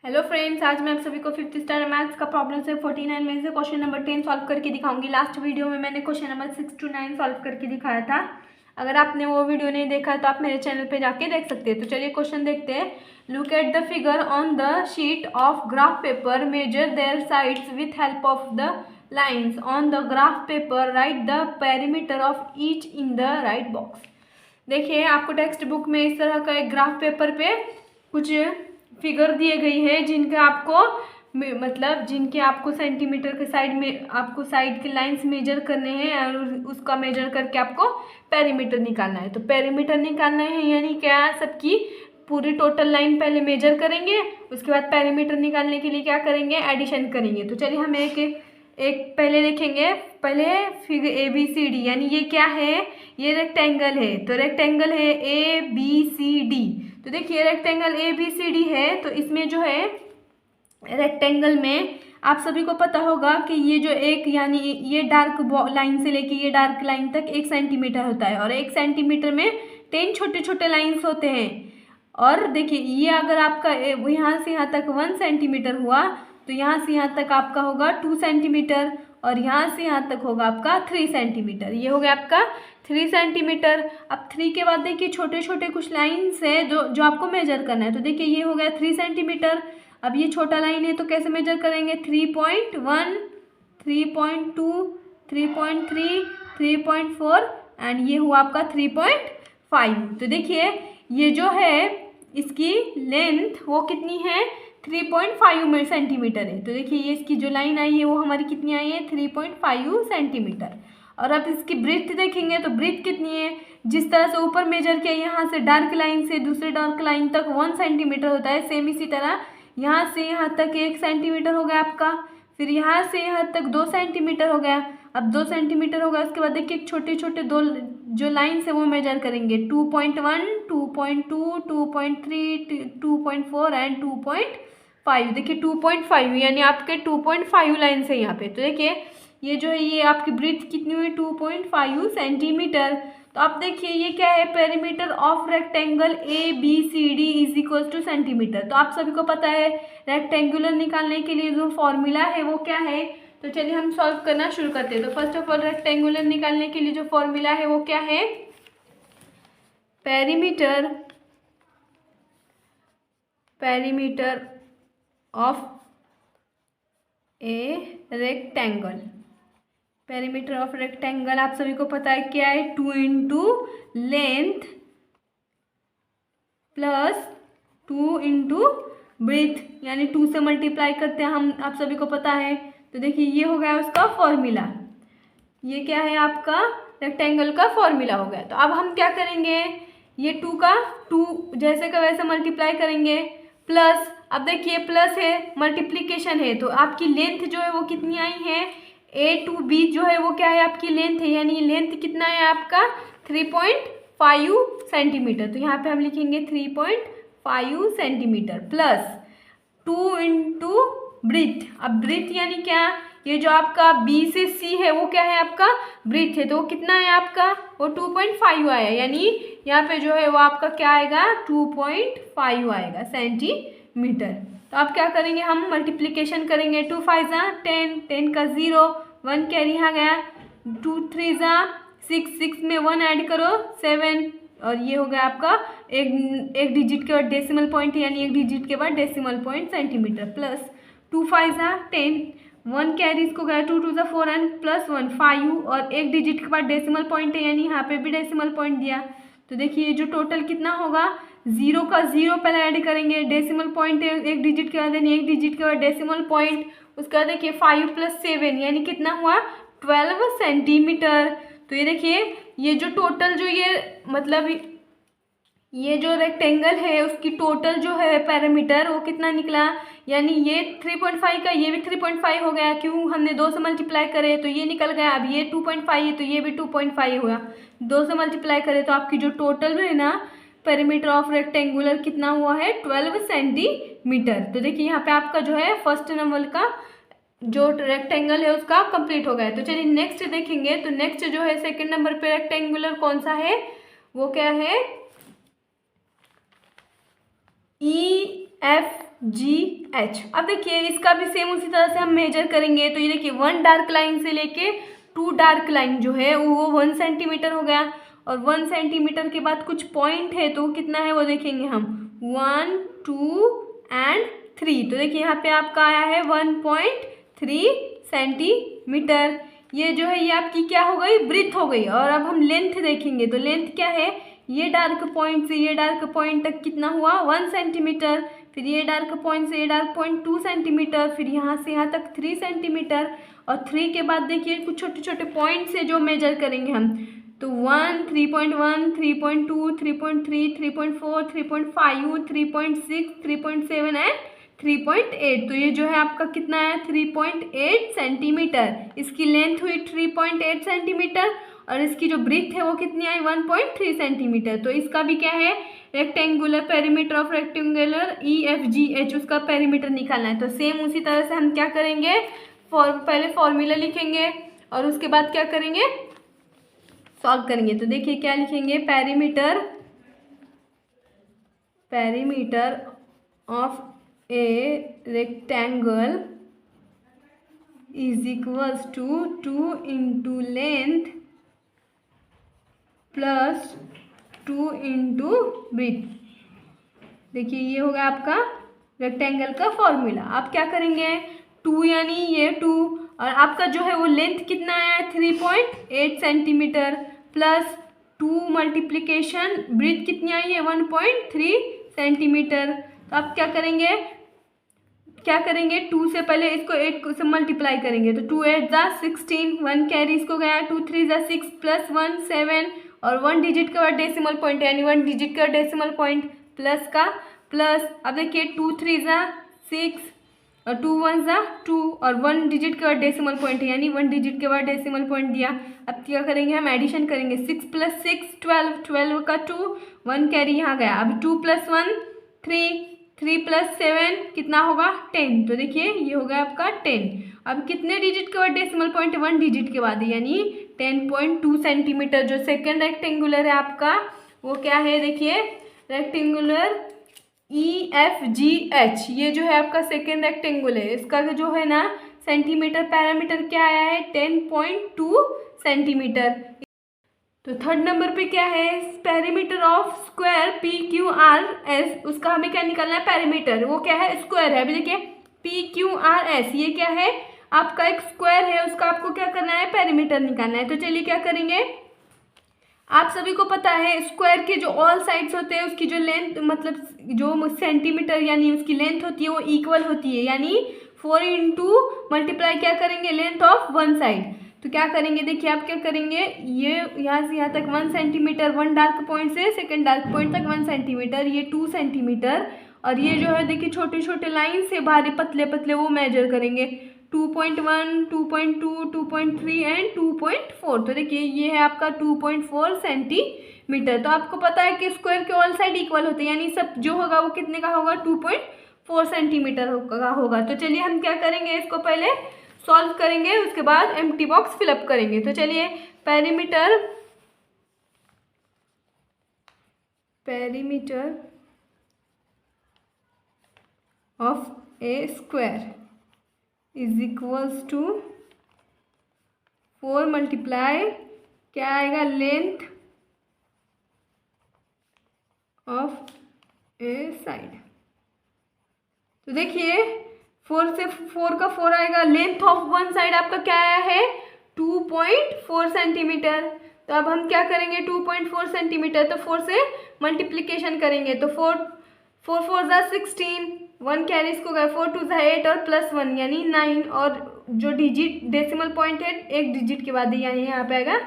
Hello friends, आज मैं आप सभी को फिफ्थ स्टैंडर्ड मैथ्स का प्रॉब्लम से 49 में से क्वेश्चन नंबर 10 सॉल्व करके दिखाऊंगी। लास्ट वीडियो में मैंने क्वेश्चन नंबर 6 to 9 सॉल्व करके दिखाया था। अगर आपने वो वीडियो नहीं देखा तो आप मेरे चैनल पे जाके देख सकते हैं। तो चलिए क्वेश्चन देखते हैं। Look at the figure on the sheet of graph paper, measure their sides with help of the lines on the graph paper, write the perimeter of each in the right box. देखिए, आपको text book में इस तरह का एक graph paper पे कुछ figure दिए गई है जिनके आपको सेंटीमीटर के साइड में आपको साइड के लाइंस मेजर करने हैं और उसका मेजर करके आपको पेरीमीटर निकालना है। तो पेरीमीटर निकालना है यानी क्या, सबकी पूरी टोटल लाइन पहले मेजर करेंगे, उसके बाद पेरीमीटर निकालने के लिए क्या करेंगे, एडिशन करेंगे। तो चलिए हम एक पहले देखेंगे। पहले figure A B C D, यानी ये क्या है, ये रेक्टेंगल है। तो रेक्टेंगल है ए बी सी डी। तो देखिए rectangle A B C D है, तो इसमें जो है रेक्टेंगल में आप सभी को पता होगा कि ये जो एक यानी ये डार्क लाइन से लेके ये डार्क लाइन तक 1 सेंटीमीटर होता है और 1 सेंटीमीटर में 10 छोटे छोटे लाइन्स होते हैं। और देखिए ये अगर आपका यहाँ से यहाँ तक 1 सेंटीमीटर हुआ तो यहाँ से यहाँ तक आपका होगा 2 सेंटीमीटर और यहाँ से यहाँ तक होगा आपका 3 सेंटीमीटर। ये हो गया आपका 3 सेंटीमीटर। अब 3 के बाद देखिए छोटे छोटे कुछ लाइन्स है जो आपको मेजर करना है। तो देखिए ये हो गया 3 सेंटीमीटर। अब ये छोटा लाइन है तो कैसे मेजर करेंगे, 3.1, 3.2, 3.3, 3.4 एंड ये हुआ आपका 3.5। तो देखिए ये जो है इसकी लेंथ वो कितनी है, 3.5 सेंटीमीटर है। तो देखिए ये इसकी जो लाइन आई है वो हमारी कितनी आई है, 3.5 सेंटीमीटर। और अब इसकी ब्रीथ देखेंगे तो ब्रीथ कितनी है, जिस तरह से ऊपर मेजर किया यहाँ से डार्क लाइन से दूसरे डार्क लाइन तक 1 सेंटीमीटर होता है, सेम इसी तरह यहाँ से यहाँ तक 1 सेंटीमीटर हो गया आपका, फिर यहाँ से यहाँ तक 2 सेंटीमीटर हो गया। अब 2 सेंटीमीटर हो गया, उसके बाद देखिए छोटे छोटे दो जो लाइन्स है वो मेजर करेंगे, 2.1, 2.2, 2.3, 2.4 एंड 2.5। देखिए 2.5 यानी आपके 2.5 लाइन्स है यहाँ पे। तो देखिए ये जो है ये आपकी ब्रीथ कितनी हुई, 2.5 सेंटीमीटर। तो अब देखिए ये क्या है, perimeter of rectangle A B C D is equal to centimeter. तो आप सभी को पता है रेक्टेंगुलर निकालने के लिए जो फॉर्मूला है वो क्या है। तो चलिए हम सॉल्व करना शुरू करते हैं। तो फर्स्ट ऑफ ऑल रेक्टेंगुलर निकालने के लिए जो फॉर्मूला है वो क्या है, perimeter of a rectangle. Perimeter of rectangle आप सभी को पता है क्या है, 2 into length plus 2 into breadth, यानी 2 से मल्टीप्लाई करते हैं हम, आप सभी को पता है। तो देखिए ये हो गया उसका फॉर्मूला, ये क्या है आपका रेक्टेंगल का फॉर्मूला हो गया। तो अब हम क्या करेंगे, ये 2 का 2 जैसे का वैसे मल्टीप्लाई करेंगे, प्लस अब देखिए प्लस है मल्टीप्लिकेशन है, तो आपकी लेंथ जो है वो कितनी आई है, ए टू बी जो है वो क्या है आपकी लेंथ है, यानी लेंथ कितना है आपका 3.5 सेंटीमीटर। तो यहाँ पे हम लिखेंगे 3.5 सेंटीमीटर प्लस 2 इंटू ब्रीथ। अब ब्रीथ यानी क्या, ये जो आपका बी से सी है वो क्या है आपका ब्रीथ है, तो वो कितना है आपका, वो 2.5 आया, यानी यहाँ पे जो है वो आपका क्या आएगा 2.5 आएगा सेंटीमीटर। तो आप क्या करेंगे, हम मल्टीप्लिकेशन करेंगे, 2 5 ज़ा 10, 10 का 0, 1 कैरी यहाँ गया, 2 3 ज़ा 6, 6 में 1 ऐड करो 7, और ये हो गया आपका एक डिजिट के बाद डेसिमल पॉइंट, यानी एक डिजिट के बाद डेसिमल पॉइंट सेंटीमीटर, प्लस 2 5 ज़ा 10, 1 कैरी इसको गया, 2 2 ज़ा 4 एंड प्लस 1 5, और एक डिजिट के बाद डेसिमल पॉइंट है यानी यहाँ पे भी डेसिमल पॉइंट दिया। तो देखिए ये जो टोटल कितना होगा, 0 का 0 पहले ऐड करेंगे, डेसिमल पॉइंट है एक डिजिट के बाद, यानी एक डिजिट के बाद डेसिमल पॉइंट, उसके बाद देखिए 5 + 7 यानी कितना हुआ 12 सेंटीमीटर। तो ये देखिए ये जो टोटल जो ये जो रेक्टेंगल है उसकी टोटल जो है पैरामीटर वो कितना निकला, यानी ये 3.5 का ये भी 3.5 हो गया, क्यों हमने 2 से मल्टीप्लाई करे तो ये निकल गया। अब ये 2.5 है तो ये भी 2.5 हुआ, 2 से मल्टीप्लाई करे तो आपकी जो टोटल है ना पेरीमीटर ऑफ रेक्टेंगुलर कितना हुआ है 12 सेंटीमीटर। तो देखिए यहाँ पे आपका जो है फर्स्ट नंबर का जो रेक्टेंगल है उसका कंप्लीट हो गया है। तो चलिए नेक्स्ट देखेंगे। तो नेक्स्ट जो है सेकंड नंबर पे रेक्टेंगुलर कौन सा है, वो क्या है, EF जी एच। अब देखिए इसका भी सेम उसी तरह से हम मेजर करेंगे। तो ये देखिए 1 डार्क लाइन से लेके 2 डार्क लाइन जो है वो 1 सेंटीमीटर हो गया, और 1 सेंटीमीटर के बाद कुछ पॉइंट है तो कितना है वो देखेंगे हम, 1 2 एंड 3। तो देखिए यहाँ पे आपका आया है 1.3 सेंटीमीटर। ये जो है ये आपकी क्या हो गई, ब्रीथ हो गई। और अब हम लेंथ देखेंगे तो लेंथ क्या है, ये डार्क पॉइंट से ये डार्क पॉइंट तक कितना हुआ 1 सेंटीमीटर, फिर ये डार्क पॉइंट से ये डार्क पॉइंट 2 सेंटीमीटर, फिर यहाँ से यहाँ तक 3 सेंटीमीटर, और 3 के बाद देखिए कुछ छोटे छोटे पॉइंट से जो मेजर करेंगे हम, तो 1 3.1 3.2 3.3 3.4 3.5 3.6 3.7 एंड 3.8। तो ये जो है आपका कितना है 3.8 सेंटीमीटर। इसकी लेंथ हुई 3.8 सेंटीमीटर, और इसकी जो ब्रीथ है वो कितनी आई 1.3 सेंटीमीटर। तो इसका भी क्या है, rectangular perimeter of rectangular EFGH, उसका पेरीमीटर निकालना है। तो सेम उसी तरह से हम क्या करेंगे, पहले फॉर्मूला लिखेंगे और उसके बाद क्या करेंगे, सॉल्व करेंगे। तो देखिए क्या लिखेंगे, perimeter of a rectangle is equals to 2 into length plus 2 into breadth. देखिए ये होगा आपका रेक्टेंगल का फॉर्मूला। आप क्या करेंगे, 2 यानी ये 2, और आपका जो है वो लेंथ कितना आया है 3.8 सेंटीमीटर, प्लस 2 मल्टीप्लिकेशन ब्रीथ कितनी आई है 1.3 सेंटीमीटर। तो आप क्या करेंगे 2 से पहले इसको 8 से मल्टीप्लाई करेंगे, तो 2 8 जा 16, 1 कैरी इसको गया, 2 3 जा 6 प्लस 1 7, और 1 डिजिट के बाद डेसिमल पॉइंट यानी 1 डिजिट का डेसिमल पॉइंट प्लस का प्लस। अब देखिए 2 3 जा 6 और 2 1 जा 2, और 1 डिजिट के बाद डेसिमल पॉइंट यानी 1 डिजिट के बाद डेसिमल पॉइंट दिया। अब क्या करेंगे हम, एडिशन करेंगे, 6 प्लस 6 12, 12 का 2, 1 कैरी यहाँ गया। अब 2 प्लस 1 3, 3 प्लस 7 कितना होगा 10। तो देखिए ये होगा आपका 10। अब कितने डिजिट के बाद डेसिमल पॉइंट, 1 डिजिट के बाद, यानी 10.2 सेंटीमीटर। जो सेकेंड रेक्टेंगुलर है आपका वो क्या है, देखिए रेक्टेंगुलर EFGH, ये जो है आपका सेकेंड रेक्टेंगुलर है, इसका जो है ना सेंटीमीटर पैरामीटर क्या आया है 10.2 सेंटीमीटर। तो थर्ड नंबर पे क्या है, पेरीमीटर ऑफ स्क्वायर PQRS, उसका हमें क्या निकालना है पेरीमीटर, वो क्या है स्क्वायर है। अभी देखिए PQRS ये क्या है, आपका एक स्क्वायर है, उसका आपको क्या करना है पेरीमीटर निकालना है। तो चलिए क्या करेंगे, आप सभी को पता है स्क्वायर के जो ऑल साइड्स होते हैं उसकी जो लेंथ, मतलब जो सेंटीमीटर यानी उसकी लेंथ होती है वो इक्वल होती है, यानी 4 इंटू मल्टीप्लाई क्या करेंगे लेंथ ऑफ वन साइड। तो क्या करेंगे, देखिए आप क्या करेंगे, ये यहाँ से यहाँ तक 1 सेंटीमीटर, 1 डार्क पॉइंट से सेकेंड डार्क पॉइंट तक 1 सेंटीमीटर, ये 2 सेंटीमीटर, और ये जो है देखिए छोटे छोटे लाइन से भारी पतले पतले वो मेजर करेंगे, 2.1 2.2 2.3 एंड 2.4। तो देखिए ये है आपका 2.4 सेंटीमीटर। तो आपको पता है कि स्क्वायर के ऑल साइड इक्वल होते हैं, यानी सब जो होगा वो कितने का होगा 2.4 सेंटीमीटर का होगा। तो चलिए हम क्या करेंगे, इसको पहले सॉल्व करेंगे, उसके बाद एम्प्टी बॉक्स फिलअप करेंगे। तो चलिए perimeter of a square is equals to 4 multiply क्या आएगा लेंथ ऑफ ए साइड। तो देखिए 4 से 4 का 4 आएगा, लेंथ ऑफ वन साइड आपका क्या आया है 2.4 सेंटीमीटर। तो अब हम क्या करेंगे 2.4 सेंटीमीटर, तो 4 से मल्टीप्लिकेशन करेंगे, तो 4 4 जा 16, 1 कैरी इसको गया, 4 2 जा 8 और प्लस 1 यानी 9, और जो डिजिट डेसिमल पॉइंट है एक डिजिट के बाद यानी यहाँ पे आएगा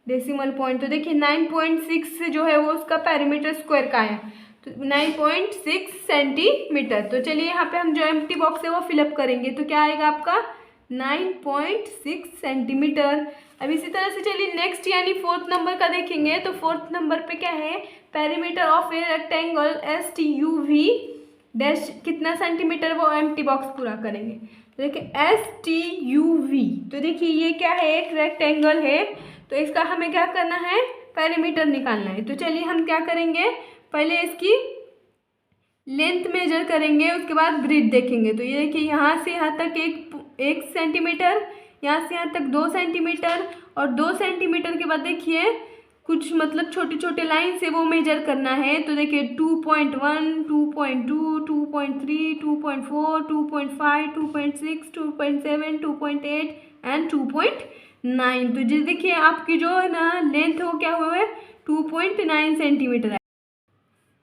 डेसिमल पॉइंट। तो देखिए 9.6 जो है वो उसका पेरीमीटर स्क्वायर का आया, तो 9.6 सेंटीमीटर। तो चलिए यहाँ पे हम जो एम्प्टी बॉक्स है वो फिलअप करेंगे, तो क्या आएगा आपका 9.6 सेंटीमीटर। अब इसी तरह से चलिए नेक्स्ट यानी 4th नंबर का देखेंगे। तो 4th नंबर पे क्या है, perimeter of a rectangle STUV dash कितना सेंटीमीटर, वो एम्प्टी बॉक्स पूरा करेंगे। तो देखिए STUV, तो देखिए ये क्या है एक रेक्टेंगल है, तो इसका हमें क्या करना है पेरीमीटर निकालना है। तो चलिए हम क्या करेंगे, पहले इसकी लेंथ मेजर करेंगे, उसके बाद ब्रीथ देखेंगे। तो ये देखिए यहाँ से यहाँ तक एक सेंटीमीटर, यहाँ से यहाँ तक 2 सेंटीमीटर, और 2 सेंटीमीटर के बाद देखिए कुछ मतलब छोटे छोटे लाइन से वो मेजर करना है। तो देखिए 2.1, 2.2, 2.3, 2.4, 2.5, 2.6, 2.7, 2.8 एंड 2.9। तो जी देखिए आपकी जो है ना लेंथ हो क्या हुआ है 2.9 सेंटीमीटर है।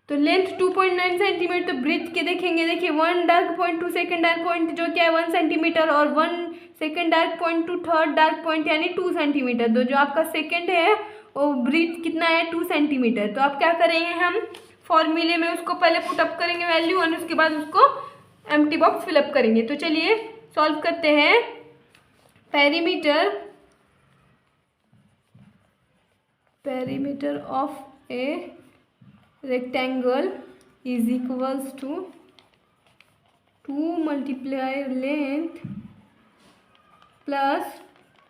तो लेंथ 2.9 सेंटीमीटर। तो ब्रीथ के देखेंगे, देखिए 1 dark point two second dark point जो क्या है 1 सेंटीमीटर, और 1 second dark point two third dark point यानी 2 सेंटीमीटर। तो जो आपका सेकंड है वो ब्रीथ कितना है 2 सेंटीमीटर। तो आप क्या करेंगे, हम फॉर्मूले में उसको पहले पुटअप करेंगे वैल्यू, और उसके बाद उसको एम्प्टी बॉक्स फिलअप करेंगे। तो चलिए सॉल्व करते हैं। Perimeter of A rectangle is equals to 2 multiply length plus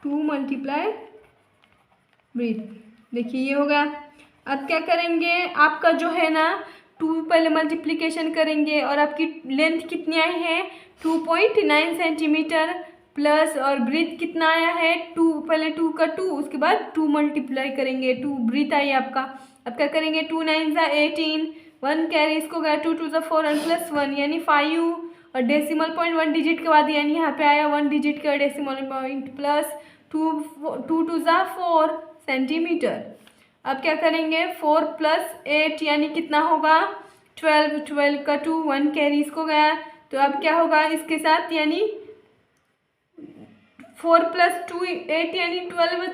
2 multiply breadth। देखिए ये हो गया। अब क्या करेंगे, आपका जो है ना 2 पहले मल्टीप्लिकेशन करेंगे, और आपकी लेंथ कितनी आई है 2.9 सेंटीमीटर, प्लस और ब्रीथ कितना आया है 2, पहले 2 का 2, उसके बाद 2 मल्टीप्लाई करेंगे, 2 ब्रीथ आई आपका। अब क्या करेंगे 2 9 18, 1 कैरी इसको गया, 2 2 4 और प्लस 1 यानी 5, और डेसिमल पॉइंट 1 डिजिट के बाद यानी यहाँ पे आया 1 डिजिट का डेसिमल पॉइंट, प्लस 2 2 4 सेंटीमीटर। अब क्या करेंगे 4 + 8 यानी कितना होगा 12, 12 का 2, 1 कैरी इसको गया। तो अब क्या होगा इसके साथ, यानी 4 + 2 8 यानी 12।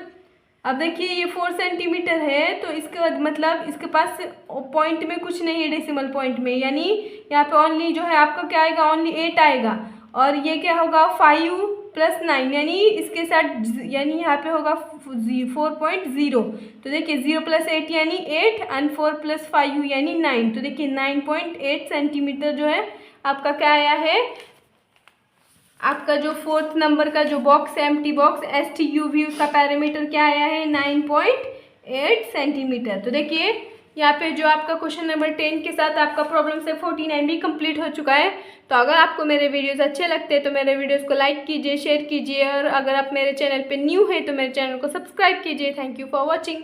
अब देखिए ये 4 सेंटीमीटर है, तो इसके बाद मतलब इसके पास पॉइंट में कुछ नहीं है डेसिमल पॉइंट में, यानी यहाँ पे ओनली जो है आपका क्या आएगा ओनली 8 आएगा। और ये क्या होगा 5 + 9 यानी इसके साथ यानी यहाँ पे होगा 4.0। तो देखिए 0 + 8 यानी 8 एंड 4 + 5 यानी 9। तो देखिए 9.8 सेंटीमीटर जो है आपका क्या आया है, आपका जो 4th नंबर का जो बॉक्स है एम्प्टी बॉक्स STUV उसका पैरामीटर क्या आया है 9.8 सेंटीमीटर। तो देखिए यहाँ पे जो आपका क्वेश्चन नंबर 10 के साथ आपका प्रॉब्लम से 49 भी कंप्लीट हो चुका है। तो अगर आपको मेरे वीडियोस अच्छे लगते हैं तो मेरे वीडियोस को लाइक कीजिए, शेयर कीजिए, और अगर आप मेरे चैनल पे न्यू हैं तो मेरे चैनल को सब्सक्राइब कीजिए। Thank you for watching.